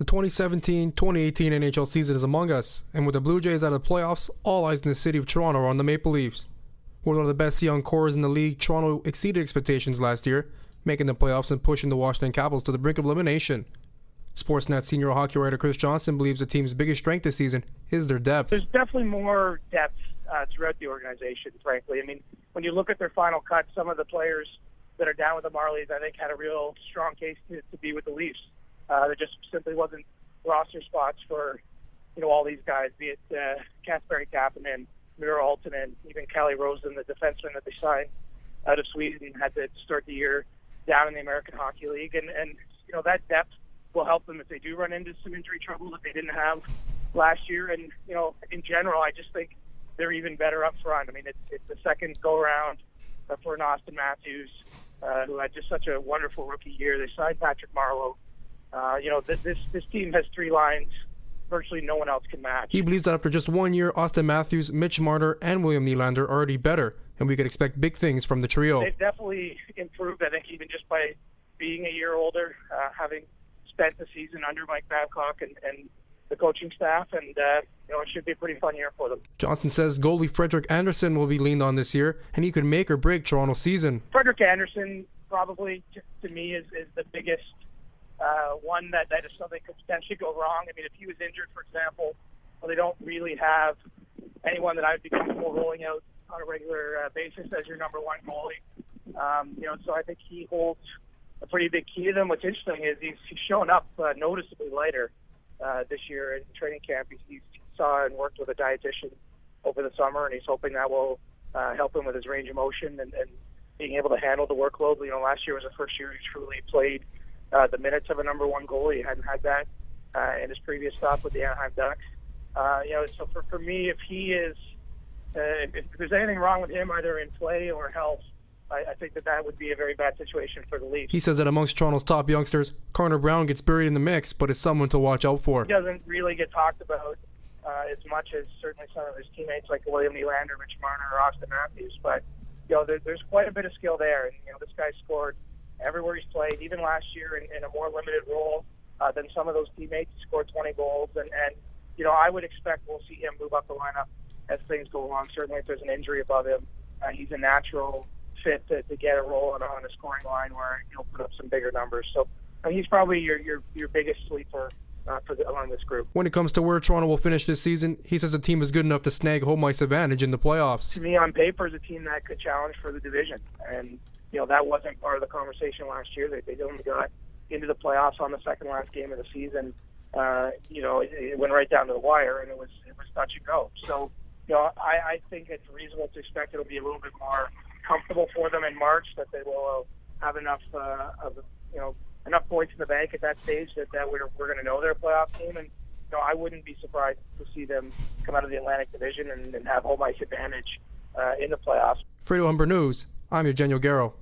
The 2017-2018 NHL season is among us, and with the Blue Jays out of the playoffs, all eyes in the city of Toronto are on the Maple Leafs. With one of the best young cores in the league, Toronto exceeded expectations last year, making the playoffs and pushing the Washington Capitals to the brink of elimination. Sportsnet senior hockey writer Chris Johnson believes the team's biggest strength this season is their depth. There's definitely more depth throughout the organization, frankly. I mean, when you look at their final cut, some of the players that are down with the Marlies, I think, had a real strong case to be with the Leafs. There just simply wasn't roster spots for, all these guys, be it Kasperi Kapanen, Miro Aaltonen, even Kalle Rosen, the defenseman that they signed out of Sweden, had to start the year down in the American Hockey League. And that depth will help them if they do run into some injury trouble that they didn't have last year. And, in general, I just think they're even better up front. I mean, it's the second go-around for an Austin Matthews, who had just such a wonderful rookie year. They signed Patrick Marleau. This team has three lines virtually no one else can match. He believes that after just 1 year, Austin Matthews, Mitch Marner, and William Nylander are already better, and we could expect big things from the trio. They've definitely improved, I think, even just by being a year older, having spent the season under Mike Babcock and the coaching staff, and it should be a pretty fun year for them. Johnson says goalie Frederik Andersen will be leaned on this year, and he could make or break Toronto's season. Frederik Andersen probably, to me, is the biggest one that if something could potentially go wrong. I mean, if he was injured, for example, they don't really have anyone that I would be comfortable rolling out on a regular basis as your number one goalie. So I think he holds a pretty big key to them. What's interesting is he's shown up noticeably lighter this year in training camp. He saw and worked with a dietitian over the summer, and he's hoping that will help him with his range of motion and being able to handle the workload. Last year was the first year he truly played the minutes of a number one goalie. He hadn't had that in his previous stop with the Anaheim Ducks. So for me, if he is, if there's anything wrong with him, either in play or health, I think that would be a very bad situation for the Leafs. He says that amongst Toronto's top youngsters, Connor Brown gets buried in the mix, but is someone to watch out for. He doesn't really get talked about as much as certainly some of his teammates like William Nylander, Mitch Marner, or Austin Matthews. But there's quite a bit of skill there, and this guy scored everywhere he's played, even last year in a more limited role than some of those teammates. He scored 20 goals, and I would expect we'll see him move up the lineup as things go along. Certainly if there's an injury above him, he's a natural fit to get a role on a scoring line where he'll put up some bigger numbers. So he's probably your biggest sleeper among this group. When it comes to where Toronto will finish this season, he says the team is good enough to snag home ice advantage in the playoffs. To me, on paper, is a team that could challenge for the division, and that wasn't part of the conversation last year. They only got into the playoffs on the second last game of the season. It went right down to the wire, and it was touch and go. So, I think it's reasonable to expect it'll be a little bit more comfortable for them in March, that they will have enough enough points in the bank at that stage that we're going to know they're a playoff team. And I wouldn't be surprised to see them come out of the Atlantic Division and have home ice advantage in the playoffs. For Radio Humber News, I'm Eugenio Guerrero.